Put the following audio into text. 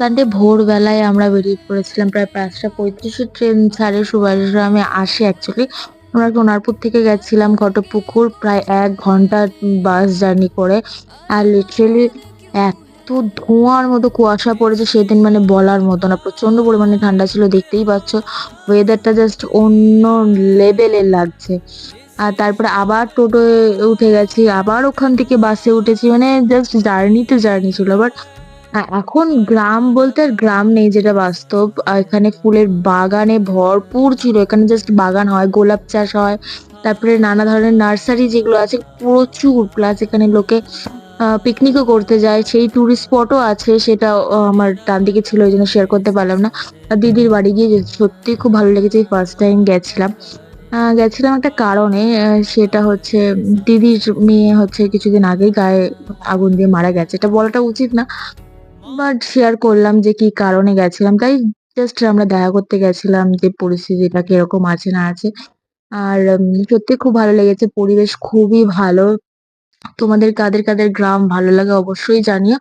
Sunday ভোরবেলায় আমরা বেরিয়ে পড়েছিলাম। প্রায় ৫টা ৩৫ এর ট্রেন ছাড়ে সুভাষগ্রামে আসে অ্যাকচুয়ালি। আমরা সোনারপুর থেকে গেছিলাম ঘটকপুকুর প্রায় ১ ঘন্টা বাস জার্নি করে। আর লিটারেলি এত ধোঁয়ার মতো কুয়াশা পড়েছে সেদিন মানে বলার মতো না। প্রচন্ড পরিমাণে ঠান্ডা ছিল, দেখতেই পাচ্ছ। ওয়েদারটা জাস্ট অন্য লেভেলের লাগছে। আর তারপরে আবার টোটোয় উঠে গেছি। আবার ওখান থেকে বাসে উঠেছি। মানে জাস্ট জার্নি তো জার্নি ছিল। বাট এখন গ্রাম বলতে আর গ্রাম নেই, যেটা বাস্তব। এখানে ফুলের বাগানে ভরপুর ছিল। এখানে জাস্ট বাগান হয়, গোলাপ চাষ হয়। তারপরে নানা ধরনের নার্সারি যেগুলো আছে প্রচুর। প্লাস এখানে লোকে পিকনিকও করতে যায়। সেই টুরিস্ট স্পটও আছে, সেটাও আমার ডানদিকে ছিল, ওইজন্য শেয়ার করতে পারলাম না। দিদির বাড়ি গিয়ে সত্যিই খুব ভালো লেগেছে। এই ফার্স্ট টাইম গেছিলাম। গেছিলাম একটা কারণে। সেটা হচ্ছে দিদির মেয়ে হচ্ছে কিছুদিন আগেই গায়ে আগুন দিয়ে মারা গেছে। এটা বলাটা উচিত না। বাট শেয়ার করলাম যে কি কারণে গেছিলাম। তাই জাস্ট আমরা দেখা করতে গেছিলাম যে পরিস্থিতিটা কিরকম আছে না আছে। আর সত্যি খুব ভালো লেগেছে। পরিবেশ খুবই ভালো। তোমাদের কাদের গ্রাম ভালো লাগে অবশ্যই জানিও।